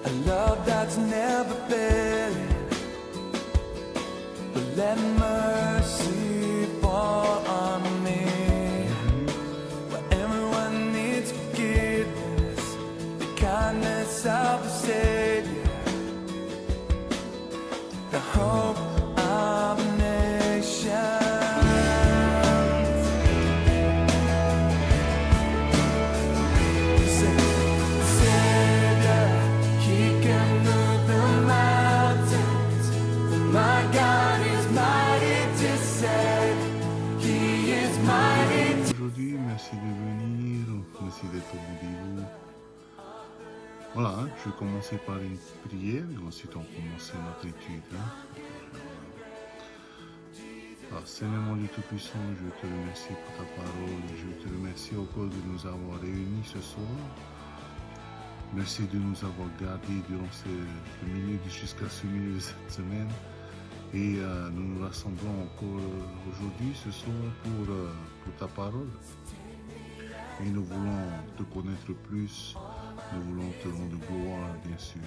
a love that's never failing. But let mercy fall on me. Where everyone needs forgiveness, the kindness of the Savior, the hope of nations. Savior, He can move the mountains. My God is mighty to save. He is mighty to... Aujourd'hui, merci de venir, merci d'être au bout de vous. Voilà, hein, je vais commencer par une prière et ensuite on commence notre étude. Alors, Seigneur mon Dieu Tout-Puissant, je te remercie pour ta parole. Je te remercie encore de nous avoir réunis ce soir. Merci de nous avoir gardés durant ce milieu jusqu'à ce milieu de cette semaine. Et nous nous rassemblons encore aujourd'hui, ce soir, pour ta parole. Et nous voulons te connaître plus. Nous voulons te rendre gloire, bien sûr.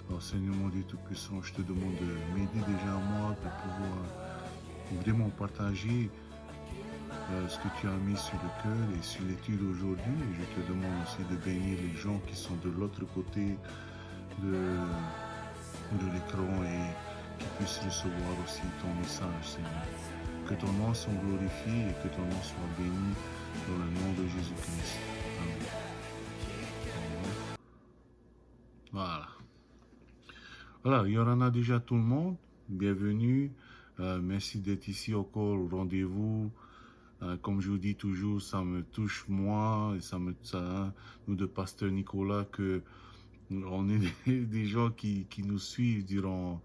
Alors, Seigneur mon Dieu Tout-Puissant, je te demande de m'aider déjà à moi de pouvoir vraiment partager ce que tu as mis sur le cœur et sur l'étude aujourd'hui. Et je te demande aussi de bénir les gens qui sont de l'autre côté de l'écran et qui puissent recevoir aussi ton message, Seigneur. Que ton nom soit glorifié et que ton nom soit béni dans le nom de Jésus-Christ. Amen. Voilà. Voilà, Yorana déjà tout le monde. Bienvenue. Merci d'être ici encore au rendez-vous. Comme je vous dis toujours, ça me touche moi et nous de Pasteur Nicolas que on est des gens qui nous suivent durant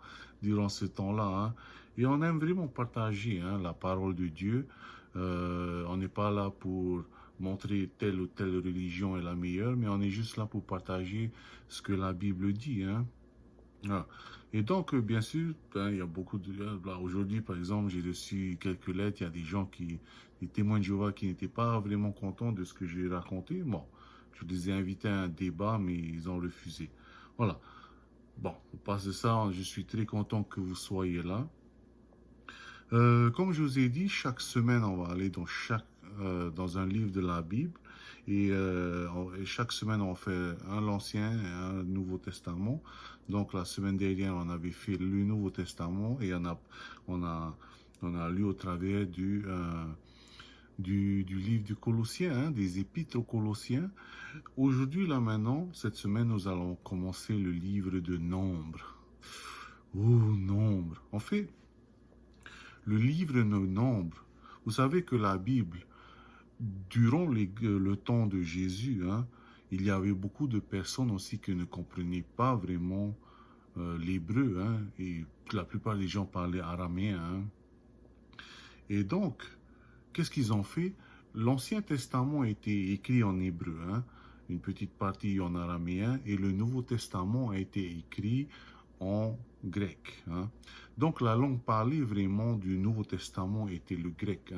ce temps-là. Hein. Et on aime vraiment partager la parole de Dieu. On n'est pas là pour montrer telle ou telle religion est la meilleure, mais on est juste là pour partager ce que la Bible dit. Hein. Ah. Et donc, bien sûr, il y a beaucoup de... Aujourd'hui, par exemple, j'ai reçu quelques lettres. Il y a des gens des témoins de Jéhovah qui n'étaient pas vraiment contents de ce que j'ai raconté. Bon, je les ai invités à un débat, mais ils ont refusé. Voilà. Bon, on passe de ça. Je suis très content que vous soyez là. Comme je vous ai dit, chaque semaine, on va aller dans un livre de la Bible. Et chaque semaine, on fait l'Ancien et un Nouveau Testament. Donc, la semaine dernière, on avait fait le Nouveau Testament et on a lu au travers du livre du Colossiens, des Épîtres aux Colossiens. Aujourd'hui, là maintenant, cette semaine, nous allons commencer le livre de Nombre. Oh, Nombre. En fait, le livre de Nombre, vous savez que la Bible, durant le temps de Jésus, il y avait beaucoup de personnes aussi qui ne comprenaient pas vraiment l'hébreu, et la plupart des gens parlaient araméen. Et donc, qu'est-ce qu'ils ont fait? L'Ancien Testament a été écrit en hébreu, une petite partie en araméen, et le Nouveau Testament a été écrit en grec. Donc, la langue parlée vraiment du Nouveau Testament était le grec.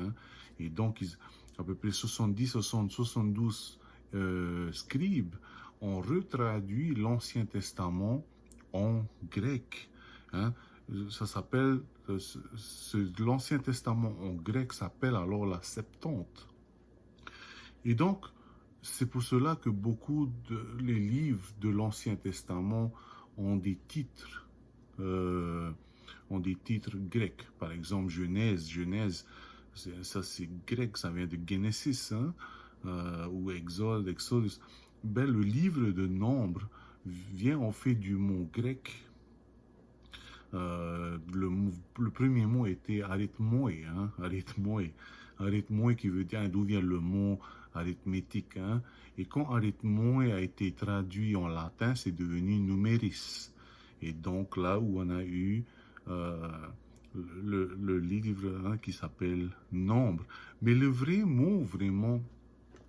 Et donc, à peu près 72 scribes ont retraduit l'Ancien Testament en grec. Ça s'appelle, l'Ancien Testament en grec s'appelle alors la Septante. Et donc, c'est pour cela que les livres de l'Ancien Testament ont des titres grecs. Par exemple, Genèse, ça c'est grec, ça vient de Genesis, ou Exode. Ben, le livre de Nombre vient en fait du mot grec. Le premier mot était arithmoé, arithmoé qui veut dire d'où vient le mot arithmétique. Et quand arithmoé a été traduit en latin, c'est devenu numéris. Et donc là où on a eu le livre qui s'appelle Nombre. Mais le vrai mot,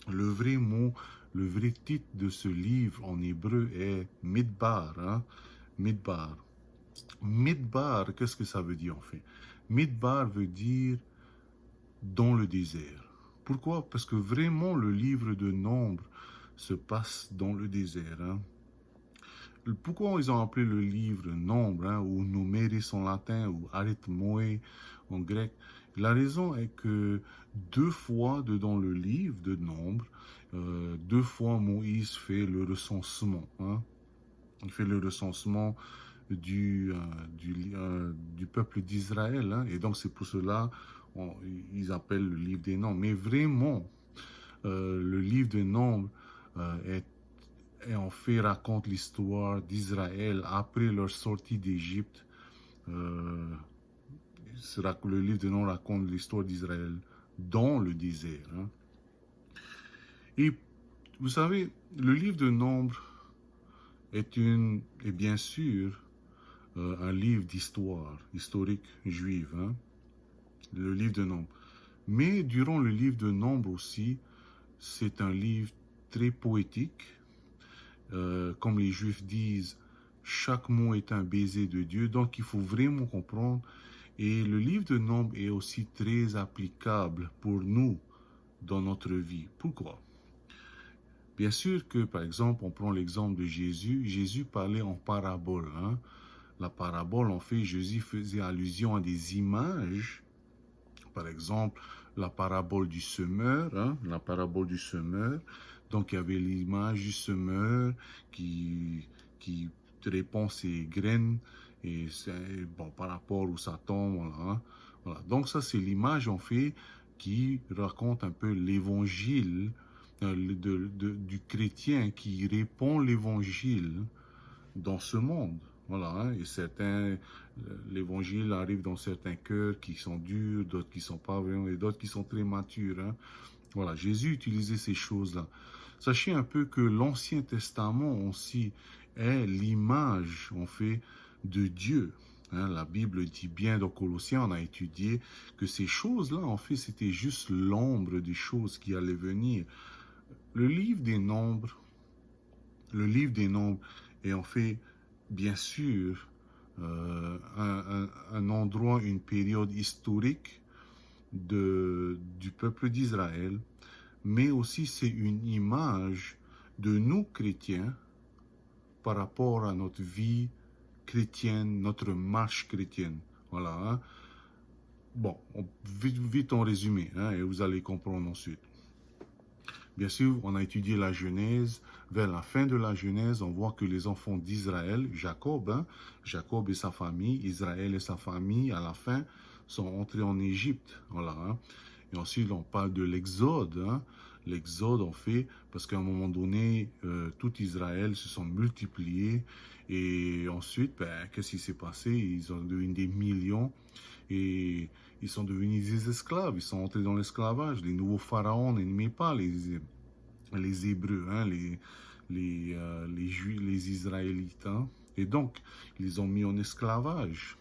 le vrai titre de ce livre en hébreu est Midbar. Midbar. Midbar, qu'est-ce que ça veut dire en fait? Midbar veut dire dans le désert. Pourquoi? Parce que vraiment le livre de Nombre se passe dans le désert. Pourquoi ils ont appelé le livre Nombre, hein, ou Numéris en latin, ou Arithmoé en grec? La raison est que deux fois dans le livre de Nombre, deux fois Moïse fait le recensement. Hein. Il fait le recensement du peuple d'Israël. Hein, et donc c'est pour cela ils appellent le livre des Nombres. Mais vraiment, le livre des Nombres et en fait raconte l'histoire d'Israël après leur sortie d'Égypte. Le livre de Nombres raconte l'histoire d'Israël dans le désert. Hein. Et vous savez, le livre de Nombres est bien sûr un livre d'histoire historique juive, hein, le livre de Nombres. Mais durant le livre de Nombres aussi, c'est un livre très poétique. Comme les Juifs disent, chaque mot est un baiser de Dieu, donc il faut vraiment comprendre. Et le livre de Nombres est aussi très applicable pour nous dans notre vie. Pourquoi? Bien sûr que, par exemple, on prend l'exemple de Jésus. Jésus parlait en parabole. Hein. La parabole, en fait, Jésus faisait allusion à des images. Par exemple, la parabole du semeur. Hein, la parabole du semeur. Donc, il y avait l'image du semeur qui répand ses graines et bon, par rapport où ça tombe. Voilà, hein. Voilà. Donc, ça, c'est l'image, en fait, qui raconte un peu l'évangile du chrétien qui répand l'évangile dans ce monde. Voilà, hein, et l'évangile arrive dans certains cœurs qui sont durs, d'autres qui sont pas vraiment, et d'autres qui sont très matures. Hein. Voilà, Jésus utilisait ces choses-là. Sachez un peu que l'Ancien Testament aussi est l'image, en fait, de Dieu. Hein, la Bible dit bien dans Colossiens, on a étudié que ces choses-là, en fait, c'était juste l'ombre des choses qui allaient venir. Le livre des Nombres est en fait, bien sûr, un endroit, une période historique du peuple d'Israël, mais aussi c'est une image de nous chrétiens par rapport à notre vie chrétienne, notre marche chrétienne. Voilà. Hein. Bon, vite en résumé, hein, et vous allez comprendre ensuite. Bien sûr, on a étudié la Genèse. Vers la fin de la Genèse, on voit que les enfants d'Israël, Jacob, hein, Jacob et sa famille, Israël et sa famille, à la fin, sont entrés en Égypte. Voilà, hein. Et ensuite, on parle de l'Exode. Hein. L'Exode, on fait, parce qu'à un moment donné, tout Israël se sont multipliés. Et ensuite, qu'est-ce qui s'est passé? Ils ont devenu des millions. Et ils sont devenus des esclaves, ils sont entrés dans l'esclavage. Les nouveaux pharaons n'aimaient pas les Hébreux, hein, les Israélites. Hein. Et donc, ils les ont mis en esclavage.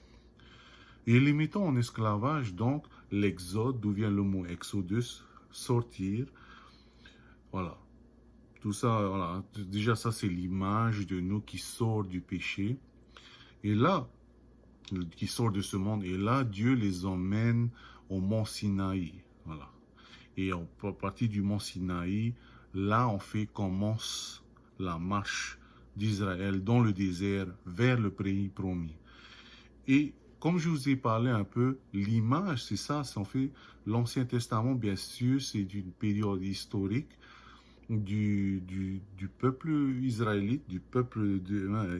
Et les mettant en esclavage, donc, l'exode, d'où vient le mot exodus, sortir. Voilà. Tout ça, voilà. Déjà, ça, c'est l'image de nous qui sort du péché. Et là, qui sort de ce monde, et là, Dieu les emmène au mont Sinaï. Voilà. Et à partir du mont Sinaï, là, on fait commence la marche d'Israël dans le désert vers le pays promis. Et comme je vous ai parlé un peu, l'image, c'est ça, c'est en fait l'Ancien Testament, bien sûr, c'est d'une période historique du peuple israélite, du peuple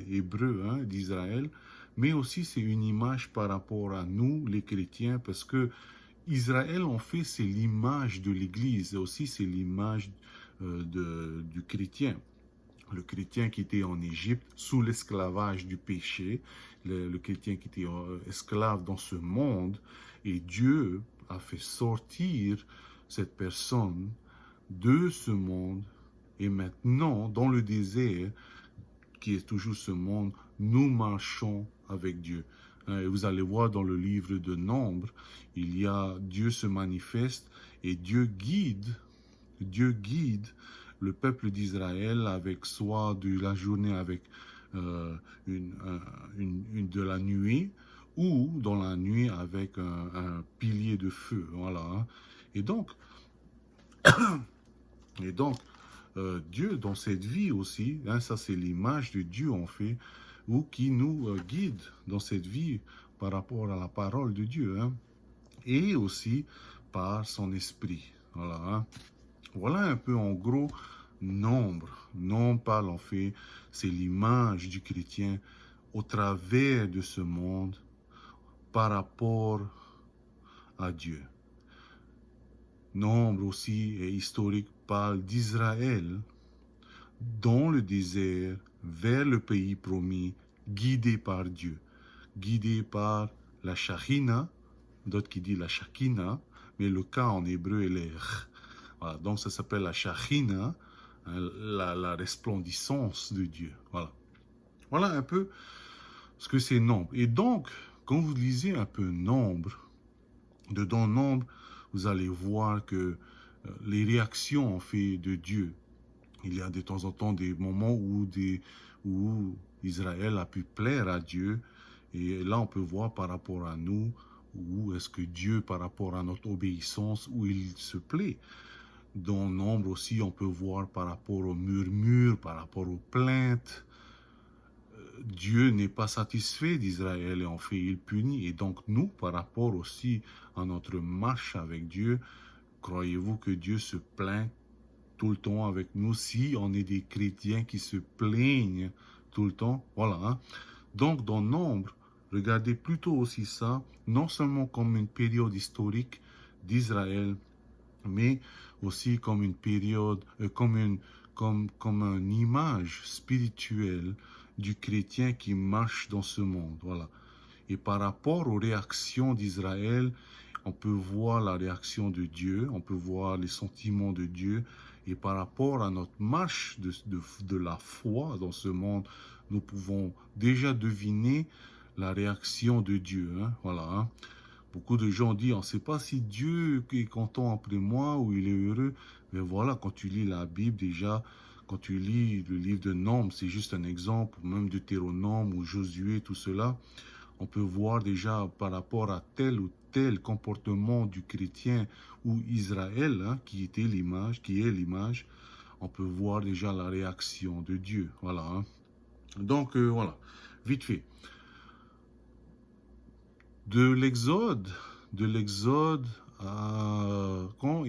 hébreu, hein, d'Israël, mais aussi c'est une image par rapport à nous, les chrétiens, parce que Israël, en fait, c'est l'image de l'Église, et aussi c'est l'image du chrétien. Le chrétien qui était en Égypte sous l'esclavage du péché, le chrétien qui était esclave dans ce monde, et Dieu a fait sortir cette personne de ce monde, et maintenant, dans le désert, qui est toujours ce monde, nous marchons avec Dieu. Et vous allez voir dans le livre de Nombres, Dieu se manifeste et Dieu guide le peuple d'Israël avec soit de la journée avec de la nuée, ou dans la nuit avec un pilier de feu. Voilà. Et donc Dieu dans cette vie aussi. Hein, ça, c'est l'image de Dieu, en fait, ou qui nous guide dans cette vie par rapport à la parole de Dieu. Hein, et aussi par son esprit. Voilà, hein. Voilà un peu en gros nombre. Nombre parle en fait, c'est l'image du chrétien au travers de ce monde par rapport à Dieu. Nombre aussi est historique, parle d'Israël dans le désert vers le pays promis, guidé par Dieu, guidé par la Shachina, d'autres qui disent la Shakina, mais le cas en hébreu est l'air. Voilà, donc ça s'appelle la Shachina, hein, la resplendissance de Dieu. Voilà. Voilà un peu ce que c'est nombre. Et donc, quand vous lisez un peu nombre, dedans nombre, vous allez voir que les réactions en fait de Dieu, il y a de temps en temps des moments où Israël a pu plaire à Dieu. Et là, on peut voir par rapport à nous, où est-ce que Dieu, par rapport à notre obéissance, où il se plaît. Dans Nombre aussi, on peut voir par rapport aux murmures, par rapport aux plaintes. Dieu n'est pas satisfait d'Israël et en fait, il punit. Et donc, nous, par rapport aussi à notre marche avec Dieu, croyez-vous que Dieu se plaint tout le temps avec nous si on est des chrétiens qui se plaignent tout le temps? Voilà. Hein? Donc, dans Nombre, regardez plutôt aussi ça, non seulement comme une période historique d'Israël, mais aussi comme une période, comme une image spirituelle du chrétien qui marche dans ce monde. Voilà. Et par rapport aux réactions d'Israël, on peut voir la réaction de Dieu, on peut voir les sentiments de Dieu. Et par rapport à notre marche de la foi dans ce monde, nous pouvons déjà deviner la réaction de Dieu. Hein? Voilà. Hein? Beaucoup de gens disent, on ne sait pas si Dieu est content après moi ou il est heureux. Mais voilà, quand tu lis la Bible déjà, quand tu lis le livre de Nombres, c'est juste un exemple, même Deutéronome ou Josué, tout cela, on peut voir déjà par rapport à tel ou tel comportement du chrétien ou Israël, hein, qui est l'image, on peut voir déjà la réaction de Dieu. Voilà. Hein. Donc, voilà, vite fait. De l'Exode quand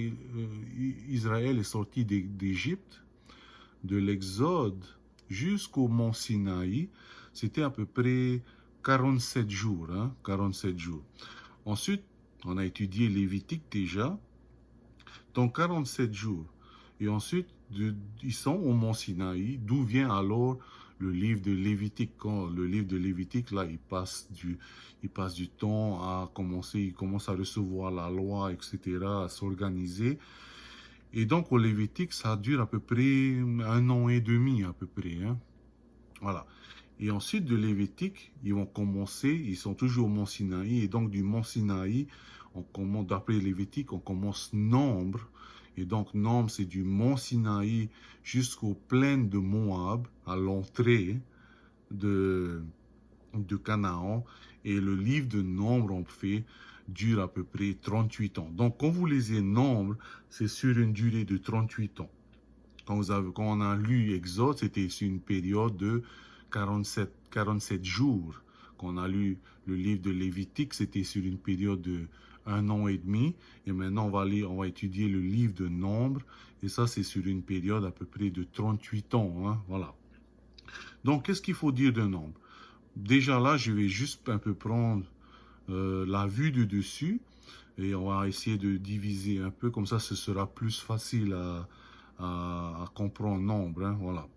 Israël est sorti d'Égypte, de l'Exode jusqu'au mont Sinaï, c'était à peu près 47 jours. Hein, 47 jours. Ensuite, on a étudié Lévitique déjà, donc 47 jours. Et ensuite, ils sont au mont Sinaï, d'où vient alors le livre de Lévitique. Quand le livre de Lévitique, là, il passe du temps à commencer, il commence à recevoir la loi, etc., à s'organiser. Et donc, au Lévitique, ça dure à peu près 1 an et demi, à peu près. Hein. Voilà. Et ensuite, de Lévitique, ils vont commencer, ils sont toujours au mont Sinaï, et donc du mont Sinaï, on commence, d'après Lévitique, on commence Nombre. Et donc, Nombre, c'est du mont Sinaï jusqu'aux plaines de Moab, à l'entrée de Canaan. Et le livre de Nombre, en fait, dure à peu près 38 ans. Donc, quand vous lisez Nombre, c'est sur une durée de 38 ans. Quand on a lu Exode, c'était sur une période de 47 jours. Quand on a lu le livre de Lévitique, c'était sur une période de 1 an et demi. Et maintenant, on va étudier le livre de Nombre. Et ça, c'est sur une période à peu près de 38 ans. Hein, voilà. Donc, qu'est-ce qu'il faut dire de Nombre? Déjà là, je vais juste un peu prendre la vue du dessus. Et on va essayer de diviser un peu. Comme ça, ce sera plus facile à comprendre Nombre. Hein, voilà.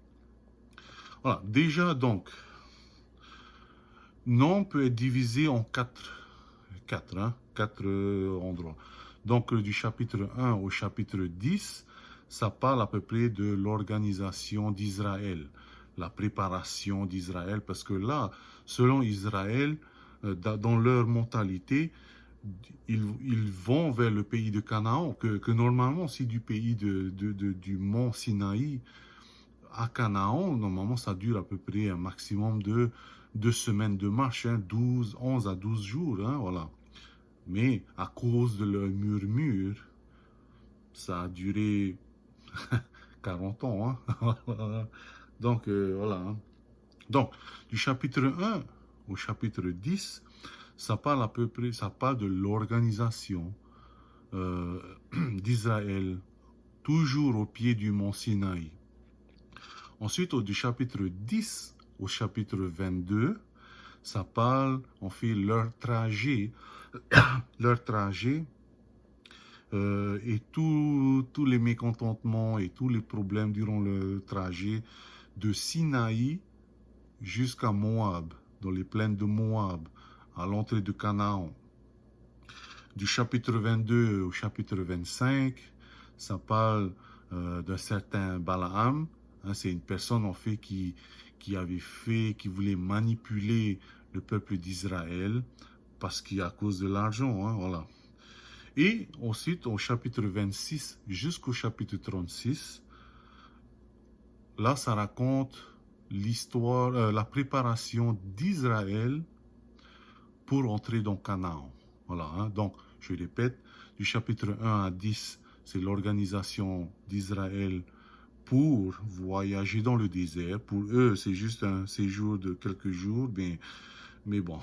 Voilà. Déjà, donc, Nombre peut être divisé en quatre endroits. Donc, du chapitre 1 au chapitre 10, ça parle à peu près de l'organisation d'Israël, la préparation d'Israël, parce que là, selon Israël, dans leur mentalité, ils vont vers le pays de Canaan, que normalement, c'est du pays du mont Sinaï à Canaan, normalement, ça dure à peu près un maximum de 2 semaines de marche, hein, 11 à 12 jours, hein, voilà. Mais à cause de leur murmure, ça a duré 40 ans. Hein. Donc, voilà. Hein. Donc, du chapitre 1 au chapitre 10, ça parle à peu près, ça parle de l'organisation euh, d'Israël, toujours au pied du mont Sinaï. Ensuite, du chapitre 10 au chapitre 22, ça parle, on fait leur trajet et tous les mécontentements et tous les problèmes durant le trajet de Sinaï jusqu'à Moab, dans les plaines de Moab, à l'entrée de Canaan. Du chapitre 22 au chapitre 25, ça parle d'un certain Balaam. Hein, c'est une personne en fait qui voulait manipuler le peuple d'Israël parce qu'à cause de l'argent, hein, voilà. Et ensuite, au chapitre 26 jusqu'au chapitre 36, là, ça raconte l'histoire, la préparation d'Israël pour entrer dans Canaan. Voilà, hein. Donc, je répète, du chapitre 1 à 10, c'est l'organisation d'Israël pour voyager dans le désert. Pour eux, c'est juste un séjour de quelques jours, mais bon.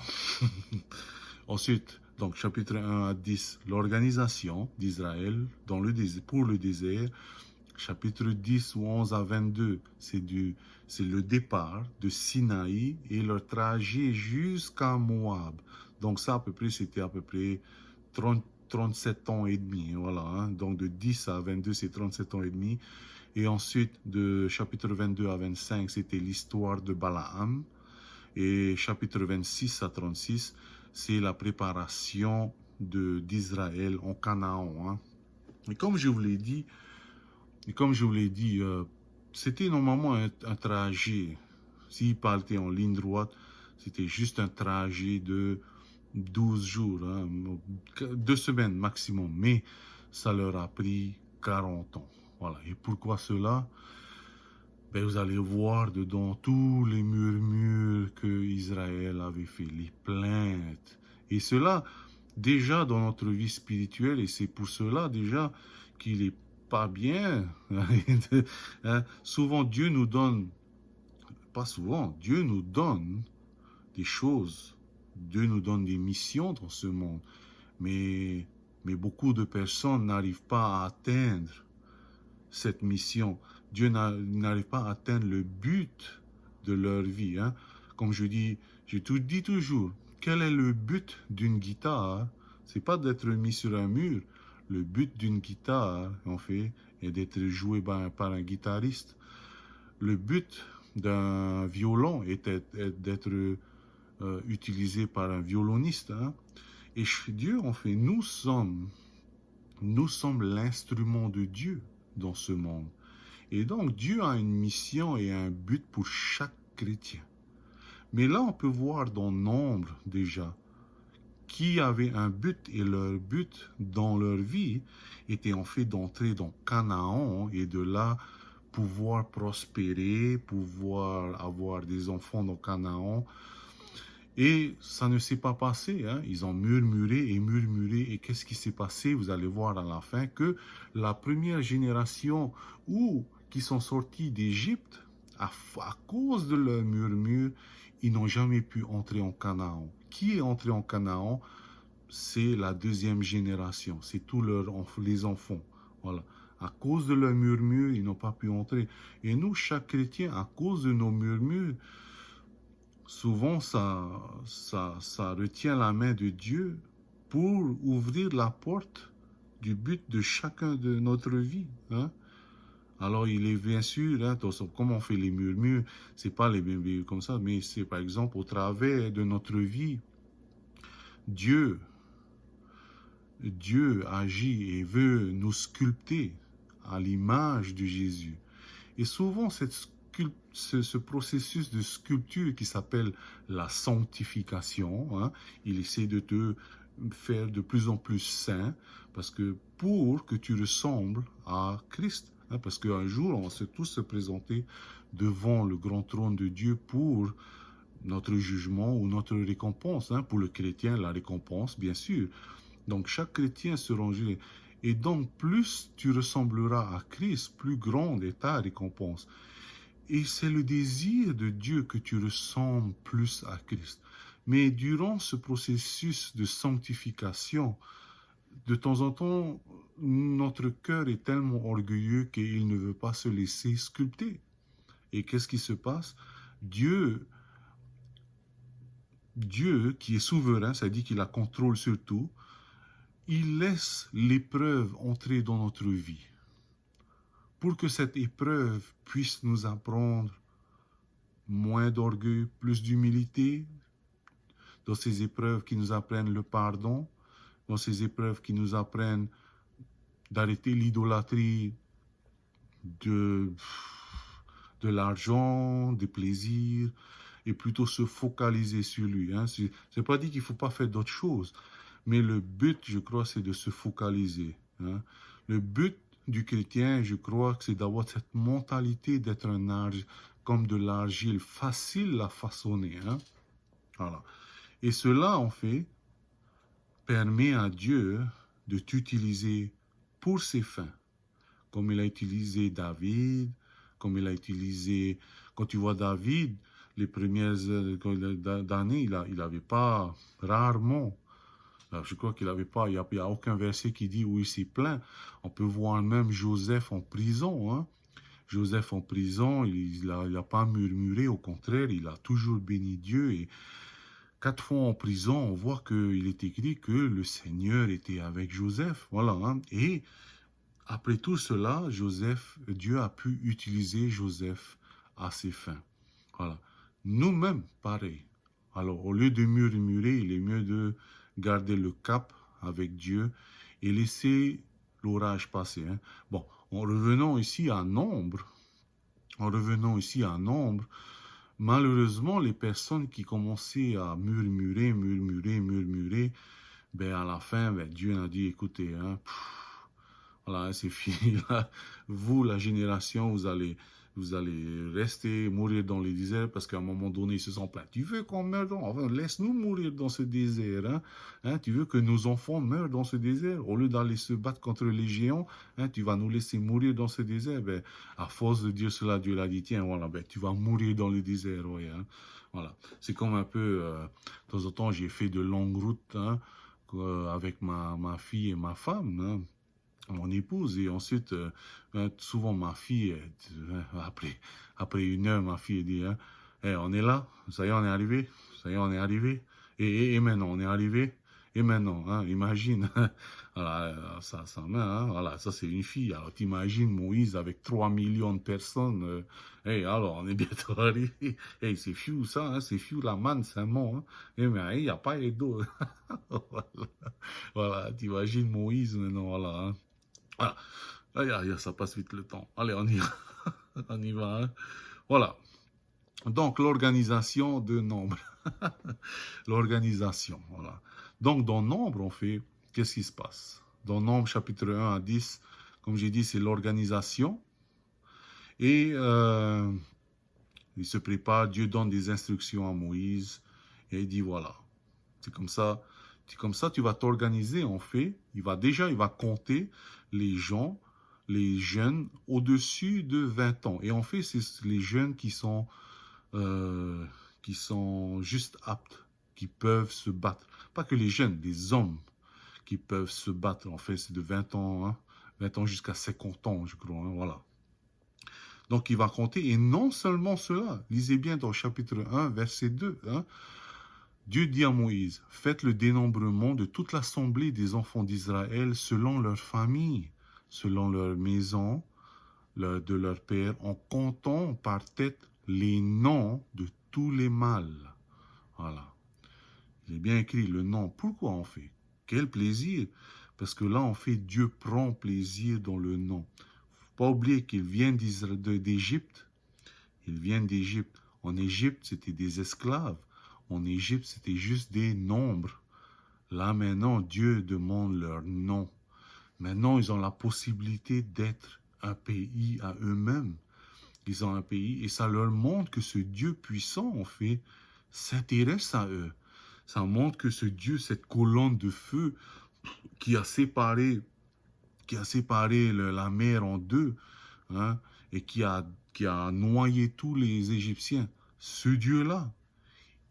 Ensuite, donc chapitre 1 à 10, l'organisation d'Israël dans le désert, pour le désert. Chapitre 10 ou 11 à 22, c'est le départ de Sinaï et leur trajet jusqu'à Moab. Donc ça, à peu près, c'était à peu près 37 ans et demi. Voilà, hein. Donc de 10 à 22, c'est 37 ans et demi. Et ensuite, de chapitre 22 à 25, c'était l'histoire de Balaam. Et chapitre 26 à 36, c'est la préparation d'Israël en Canaan. Hein. Et comme je vous l'ai dit, c'était normalement un trajet. S'il partait en ligne droite, c'était juste un trajet de 12 jours, hein, 2 semaines maximum. Mais ça leur a pris 40 ans. Voilà. Et pourquoi cela? Ben, vous allez voir dedans tous les murmures que Israël avait fait, les plaintes. Et cela, déjà dans notre vie spirituelle, et c'est pour cela déjà qu'il est pas bien. Hein. Souvent, Dieu nous donne, pas souvent, Dieu nous donne des choses. Dieu nous donne des missions dans ce monde. Mais beaucoup de personnes n'arrivent pas à atteindre cette mission. Dieu n'arrive pas à atteindre le but de leur vie. Hein. Comme je dis toujours, quel est le but d'une guitare? C'est pas d'être mis sur un mur. Le but d'une guitare, en fait, est d'être joué par un guitariste. Le but d'un violon est d'être utilisé par un violoniste. Hein. Et Dieu, en fait, nous sommes l'instrument de Dieu dans ce monde. Et donc, Dieu a une mission et un but pour chaque chrétien. Mais là, on peut voir dans Nombre déjà qui avait un but, et leur but dans leur vie était en fait d'entrer dans Canaan et de là pouvoir prospérer, pouvoir avoir des enfants dans Canaan. Et ça ne s'est pas passé. Hein. Ils ont murmuré. Et qu'est-ce qui s'est passé? Vous allez voir à la fin que la première génération qui sont sortis d'Égypte, à cause de leur murmure, ils n'ont jamais pu entrer en Canaan. Qui est entré en Canaan? C'est la deuxième génération. C'est tous les enfants. Voilà. À cause de leur murmure, ils n'ont pas pu entrer. Et nous, chaque chrétien, à cause de nos murmures, souvent, ça retient la main de Dieu pour ouvrir la porte du but de chacun de notre vie. Hein? Alors, il est bien sûr, hein, comme on fait les murmures, c'est pas les murmures comme ça, mais c'est par exemple au travers de notre vie, Dieu agit et veut nous sculpter à l'image de Jésus. Et souvent, ce processus de sculpture qui s'appelle la sanctification, hein, il essaie de te faire de plus en plus saint, parce que pour que tu ressembles à Christ, hein, parce qu'un jour, on va tous se présenter devant le grand trône de Dieu pour notre jugement ou notre récompense. Hein, pour le chrétien, la récompense, bien sûr. Donc, chaque chrétien se rangeait. Et donc, plus tu ressembleras à Christ, plus grande est ta récompense. Et c'est le désir de Dieu que tu ressembles plus à Christ. Mais durant ce processus de sanctification, de temps en temps, notre cœur est tellement orgueilleux qu'il ne veut pas se laisser sculpter. Et qu'est-ce qui se passe? Dieu, qui est souverain, c'est-à-dire qu'il a contrôle sur tout, il laisse l'épreuve entrer dans notre vie pour que cette épreuve puisse nous apprendre moins d'orgueil, plus d'humilité, dans ces épreuves qui nous apprennent le pardon, dans ces épreuves qui nous apprennent d'arrêter l'idolâtrie de l'argent, des plaisirs, et plutôt se focaliser sur lui. Hein. C'est pas dit qu'il ne faut pas faire d'autres choses, mais le but, je crois, c'est de se focaliser. Hein. Le but du chrétien, je crois, que c'est d'avoir cette mentalité d'être comme de l'argile, facile à façonner. Hein. Voilà. Et cela, en fait, permet à Dieu de t'utiliser pour ses fins, comme il a utilisé David, comme il a utilisé, quand tu vois David, les premières années, il n'avait pas, rarement, je crois qu'il n'avait pas, il n'y a aucun verset qui dit où il s'est plaint. On peut voir même Joseph en prison. Hein. Joseph en prison, il n'a pas murmuré, au contraire, il a toujours béni Dieu. Et 4 fois en prison, on voit qu'il est écrit que le Seigneur était avec Joseph. Voilà. Hein. Et après tout cela, Dieu a pu utiliser Joseph à ses fins. Voilà. Nous-mêmes, pareil. Alors, au lieu de murmurer, il est mieux de garder le cap avec Dieu et laisser l'orage passer. Hein. Bon, en revenant ici à Nombre, malheureusement, les personnes qui commençaient à murmurer, ben à la fin, ben Dieu a dit, écoutez, hein, voilà, c'est fini. Là. Vous, la génération, vous allez rester, mourir dans les déserts parce qu'à un moment donné, ils se sont plaints. Tu veux qu'on meure enfin, laisse-nous mourir dans ce désert. Hein? Hein, tu veux que nos enfants meurent dans ce désert au lieu d'aller se battre contre les géants. Hein, tu vas nous laisser mourir dans ce désert. Ben, à force de dire cela, Dieu l'a dit, tiens, voilà, ben, tu vas mourir dans le désert. Ouais, hein? Voilà. C'est comme un peu, de temps en temps, j'ai fait de longues routes hein, avec ma fille et ma femme. Hein? Mon épouse et ensuite souvent ma fille après 1 heure ma fille dit hein, hey, on est là, ça y est on est arrivé et maintenant on est arrivé et maintenant hein, imagine voilà, ça hein, voilà, ça c'est une fille, alors t'imagines Moïse avec 3 millions de personnes hey, alors on est bientôt arrivé hey, c'est fou ça hein, c'est fou la manne c'est un mot hein. Et mais il n'y a pas d'eau voilà t'imagines Moïse maintenant voilà hein. Voilà, ça passe vite le temps. Allez, on y va. On y va. Hein. Voilà. Donc, l'organisation de Nombre. L'organisation, voilà. Donc, dans Nombre, on fait, qu'est-ce qui se passe? Dans Nombre, chapitre 1 à 10, comme j'ai dit, c'est l'organisation. Et il se prépare, Dieu donne des instructions à Moïse. Et il dit, voilà, c'est comme ça, tu vas t'organiser, en fait. Il va compter les gens, les jeunes au-dessus de 20 ans. Et en fait, c'est les jeunes qui sont juste aptes, qui peuvent se battre. Pas que les jeunes, les hommes qui peuvent se battre. En fait, c'est de 20 ans, hein, 20 ans jusqu'à 50 ans, je crois. Hein, voilà. Donc, il va compter. Et non seulement cela, lisez bien dans chapitre 1, verset 2, hein, Dieu dit à Moïse, faites le dénombrement de toute l'assemblée des enfants d'Israël selon leur famille, selon leur maison, de leur père, en comptant par tête les noms de tous les mâles. Voilà. Il est bien écrit le nom. Pourquoi on fait? Quel plaisir! Parce que là, en fait, Dieu prend plaisir dans le nom. Il ne faut pas oublier qu'il vient d'Égypte. Ils viennent d'Égypte. En Égypte, c'était des esclaves. En Égypte, c'était juste des nombres. Là, maintenant, Dieu demande leur nom. Maintenant, ils ont la possibilité d'être un pays à eux-mêmes. Ils ont un pays et ça leur montre que ce Dieu puissant, en fait, s'intéresse à eux. Ça montre que ce Dieu, cette colonne de feu qui a séparé qui a séparé la mer en deux, hein, et qui a noyé tous les Égyptiens. Ce Dieu-là,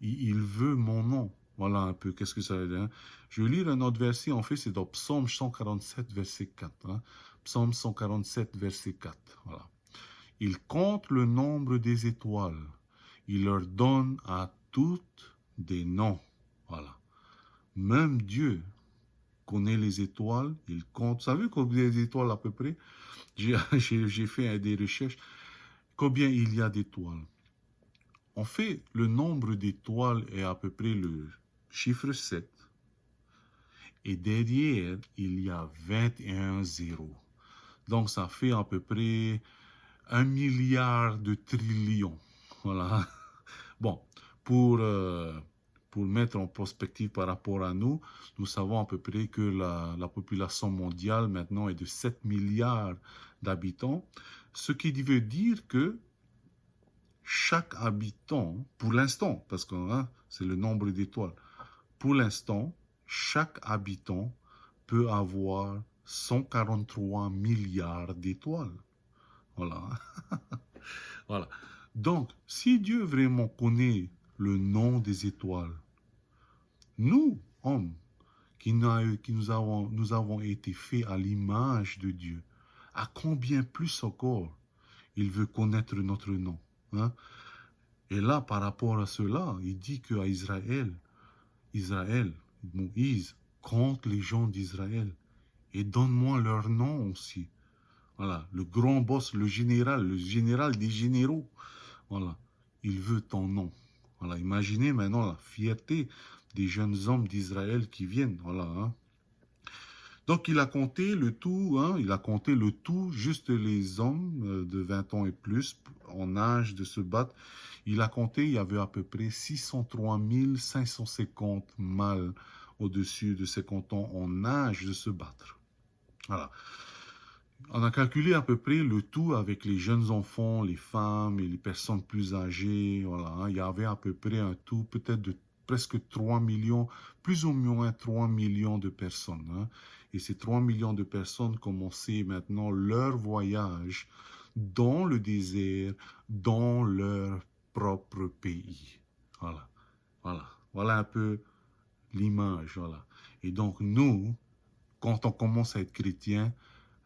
il veut mon nom. Voilà un peu, qu'est-ce que ça veut dire, hein? Je vais lire un autre verset, en fait, c'est dans Psaume 147, verset 4. Hein. Psaume 147, verset 4. Voilà. Il compte le nombre des étoiles. Il leur donne à toutes des noms. Voilà. Même Dieu connaît les étoiles. Il compte. Vous savez combien des étoiles à peu près? J'ai fait des recherches. Combien il y a d'étoiles? En fait, le nombre d'étoiles est à peu près le chiffre 7. Et derrière, il y a 21 zéros. Donc, ça fait à peu près 1 milliard de trillions. Voilà. Bon, pour mettre en perspective par rapport à nous, nous savons à peu près que la population mondiale maintenant est de 7 milliards d'habitants, ce qui veut dire que chaque habitant, pour l'instant, parce que hein, c'est le nombre d'étoiles, pour l'instant, chaque habitant peut avoir 143 milliards d'étoiles. Voilà. Voilà. Donc, si Dieu vraiment connaît le nom des étoiles, nous, hommes, nous avons été faits à l'image de Dieu, à combien plus encore il veut connaître notre nom, hein? Et là, par rapport à cela, il dit qu'à Israël, Moïse, compte les gens d'Israël et donne-moi leur nom aussi. Voilà, le grand boss, le général des généraux. Voilà, il veut ton nom. Voilà, imaginez maintenant la fierté des jeunes hommes d'Israël qui viennent. Voilà, hein. Donc il a compté le tout, hein, juste les hommes de 20 ans et plus en âge de se battre. Il a compté, il y avait à peu près 603 550 mâles au-dessus de 50 ans en âge de se battre. Voilà. On a calculé à peu près le tout avec les jeunes enfants, les femmes et les personnes plus âgées. Voilà, hein. Il y avait à peu près un tout peut-être de presque 3 millions, plus ou moins 3 millions de personnes, hein. Et ces 3 millions de personnes commençaient maintenant leur voyage dans le désert, dans leur propre pays. Voilà, voilà, voilà un peu l'image. Voilà. Et donc nous, quand on commence à être chrétien,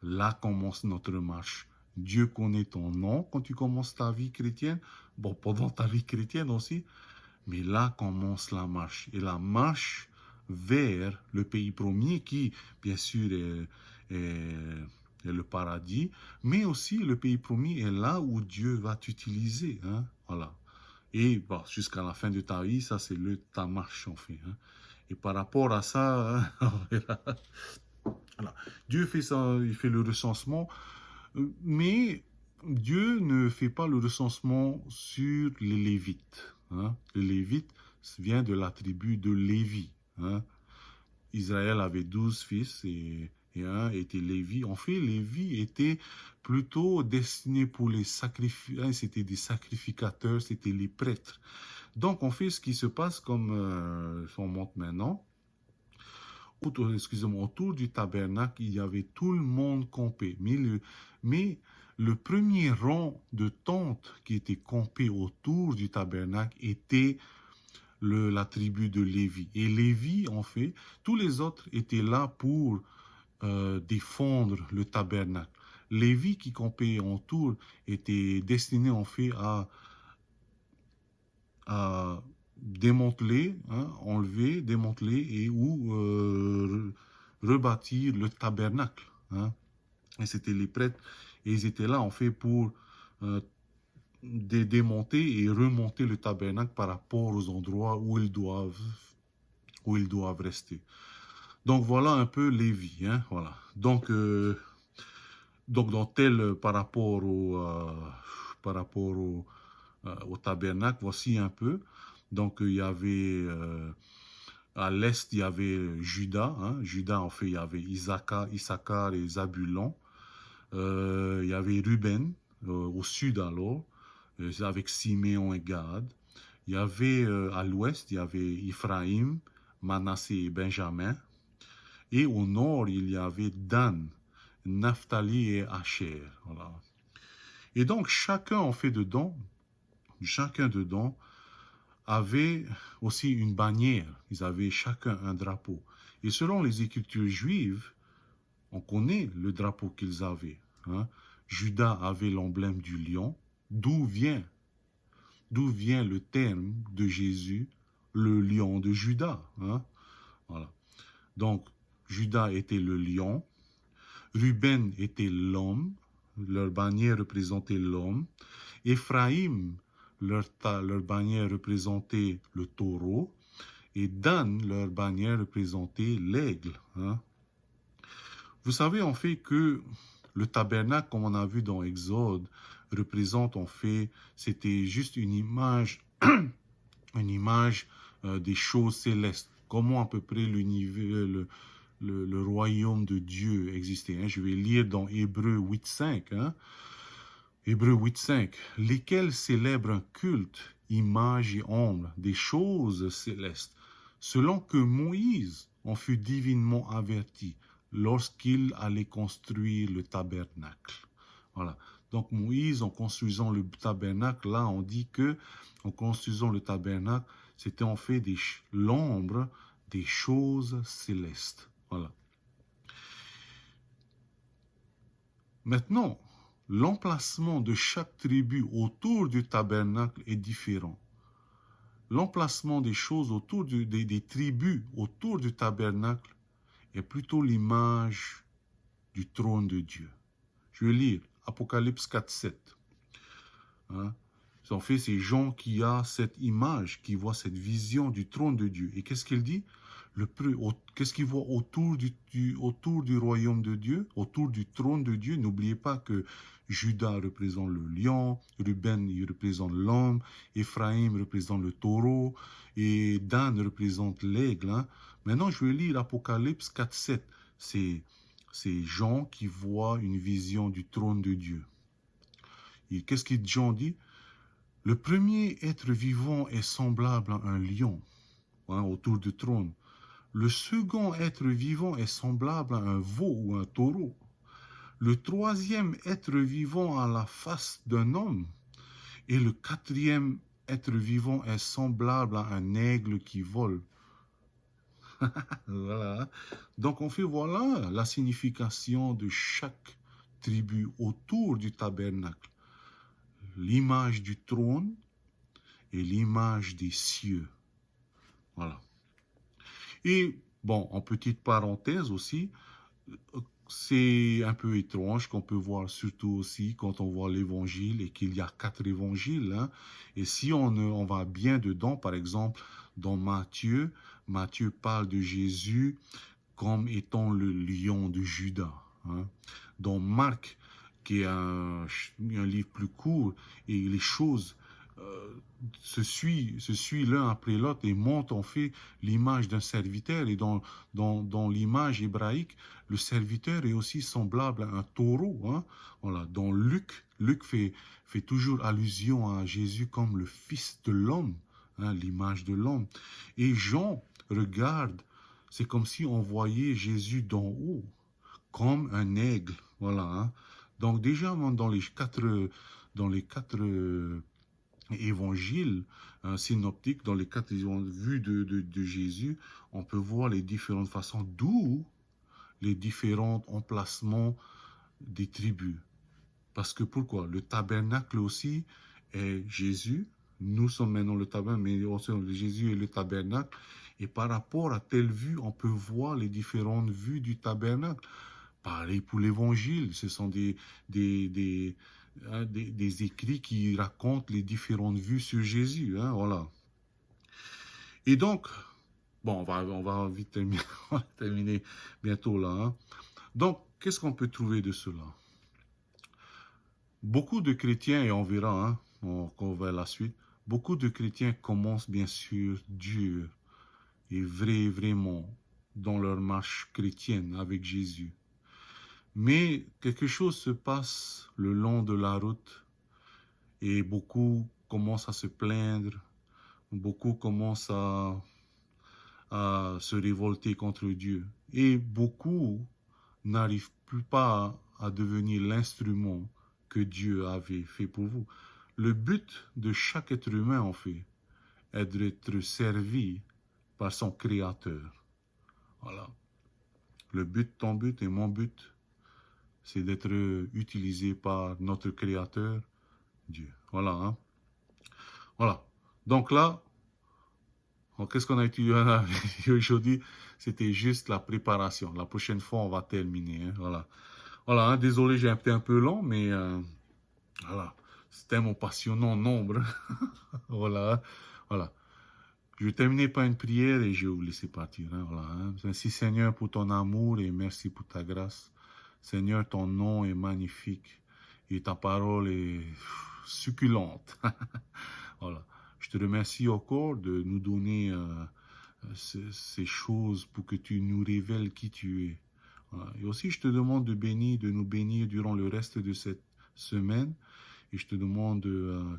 là commence notre marche. Dieu connaît ton nom quand tu commences ta vie chrétienne, bon, pendant ta vie chrétienne aussi, mais là commence la marche. Et la marche vers le pays promis qui, bien sûr, est le paradis, mais aussi le pays promis est là où Dieu va t'utiliser, hein? Voilà. Et bon, jusqu'à la fin de ta vie, ça c'est ta marche en fait, hein? Et par rapport à ça, hein, voilà. Dieu fait ça, il fait le recensement, mais Dieu ne fait pas le recensement sur les Lévites, hein. Les Lévites vient de la tribu de Lévi, hein. Israël avait 12 fils et un était Lévi. En fait, Lévi était plutôt destiné pour les sacrifices, hein, c'était des sacrificateurs, c'était les prêtres. Donc, on fait ce qui se passe comme on monte maintenant. Autour du tabernacle, il y avait tout le monde campé. Mais le premier rang de tentes qui était campé autour du tabernacle était la tribu de Lévi. Et Lévi, en fait, tous les autres étaient là pour défendre le tabernacle. Lévi qui campait autour était destiné en fait à démanteler, hein, enlever, démanteler et ou rebâtir le tabernacle, hein. Et c'était les prêtres et ils étaient là en fait pour démonter et remonter le tabernacle par rapport aux endroits où ils doivent rester. Donc voilà un peu Lévi, hein, voilà. Donc par rapport au tabernacle, voici un peu. Donc il y avait à l'est il y avait Juda, hein. Juda en fait il y avait Issachar et Zabulon. Il y avait Ruben au sud alors, avec Siméon et Gad. Il y avait à l'ouest il y avait Ephraïm, Manassé et Benjamin. Et au nord il y avait Dan Naphtali et Asher. Voilà. Et donc, chacun dedans avait aussi une bannière. Ils avaient chacun un drapeau. Et selon les Écritures juives, on connaît le drapeau qu'ils avaient. Hein. Judas avait l'emblème du lion. D'où vient le terme de Jésus, le lion de Judas. Hein. Voilà. Donc, Judas était le lion. Ruben était l'homme. Leur bannière représentait l'homme. Éphraïm, leur bannière représentait le taureau. Et Dan, leur bannière représentait l'aigle. Hein. Vous savez en fait que le tabernacle, comme on a vu dans Exode, représente en fait, c'était juste une image des choses célestes. Comment à peu près le royaume de Dieu existait. Hein. Je vais lire dans Hébreux 8.5. Hein. Hébreux 8.5. Lesquels célèbrent un culte, image et ombre des choses célestes, selon que Moïse en fut divinement averti lorsqu'il allait construire le tabernacle. Voilà. Donc Moïse, en construisant le tabernacle, là on dit que en construisant le tabernacle, c'était en fait l'ombre des choses célestes. Voilà. Maintenant, l'emplacement de chaque tribu autour du tabernacle est différent. L'emplacement des choses autour des tribus autour du tabernacle est plutôt l'image du trône de Dieu. Je vais lire Apocalypse 4.7. Hein? En fait, c'est Jean qui a cette image, qui voit cette vision du trône de Dieu. Et qu'est-ce qu'il dit? Qu'est-ce qu'il voit autour du royaume de Dieu, autour du trône de Dieu? N'oubliez pas que Judas représente le lion, Ruben il représente l'homme, Éphraïm représente le taureau et Dan représente l'aigle. Hein. Maintenant, je vais lire Apocalypse 4.7. C'est Jean qui voit une vision du trône de Dieu. Et qu'est-ce que Jean dit? Le premier être vivant est semblable à un lion, hein, autour du trône. Le second être vivant est semblable à un veau ou un taureau. Le troisième être vivant a la face d'un homme. Et le quatrième être vivant est semblable à un aigle qui vole. Voilà. Donc on fait voilà la signification de chaque tribu autour du tabernacle. L'image du trône et l'image des cieux. Voilà. Et bon, en petite parenthèse aussi, c'est un peu étrange qu'on peut voir surtout aussi quand on voit l'évangile et qu'il y a 4 évangiles. Hein. Et si on va bien dedans, par exemple, dans Matthieu parle de Jésus comme étant le lion de Juda. Hein. Dans Marc, qui est un livre plus court, et les choses se suit l'un après l'autre et montre en fait l'image d'un serviteur. Et dans l'image hébraïque, le serviteur est aussi semblable à un taureau. Hein. Voilà. Dans Luc fait toujours allusion à Jésus comme le Fils de l'homme, hein, l'image de l'homme. Et Jean regarde, c'est comme si on voyait Jésus d'en haut, comme un aigle. Voilà. Hein. Donc déjà dans les quatre évangiles synoptiques, dans les 4 vues de Jésus, on peut voir les différentes façons, d'où les différents emplacements des tribus. Parce que pourquoi? Le tabernacle aussi est Jésus. Nous sommes maintenant le tabernacle, mais aussi Jésus est le tabernacle. Et par rapport à telle vue, on peut voir les différentes vues du tabernacle. Pareil pour l'évangile, ce sont des écrits qui racontent les différentes vues sur Jésus. Hein, voilà. Et donc, bon, on va vite terminer, on va terminer bientôt là. Hein. Donc, qu'est-ce qu'on peut trouver de cela? Beaucoup de chrétiens, et on verra, hein, on va à la suite, beaucoup de chrétiens commencent bien sûr dur et vraiment dans leur marche chrétienne avec Jésus. Mais quelque chose se passe le long de la route et beaucoup commencent à se plaindre, beaucoup commencent à se révolter contre Dieu. Et beaucoup n'arrivent plus pas à devenir l'instrument que Dieu avait fait pour vous. Le but de chaque être humain, en fait, est d'être servi par son Créateur. Voilà. Le but, ton but et mon but, c'est d'être utilisé par notre Créateur, Dieu. Voilà. Hein? Voilà. Donc là, qu'est-ce qu'on a étudié aujourd'hui? C'était juste la préparation. La prochaine fois, on va terminer. Hein? Voilà. Voilà. Hein? Désolé, j'ai été un peu long, mais voilà. C'était mon passionnant nombre. Voilà. Voilà. Je vais terminer par une prière et je vais vous laisser partir. Hein? Voilà. Hein? Merci Seigneur pour ton amour et merci pour ta grâce. Seigneur, ton nom est magnifique et ta parole est succulente. Voilà. Je te remercie encore de nous donner ces choses pour que tu nous révèles qui tu es. Voilà. Et aussi, je te demande de nous bénir durant le reste de cette semaine. Et je te demande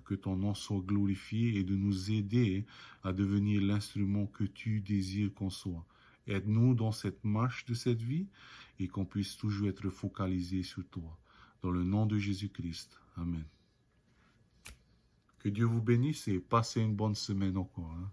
que ton nom soit glorifié et de nous aider à devenir l'instrument que tu désires qu'on soit. Aide-nous dans cette marche de cette vie et qu'on puisse toujours être focalisé sur toi. Dans le nom de Jésus-Christ. Amen. Que Dieu vous bénisse et passez une bonne semaine encore. Hein.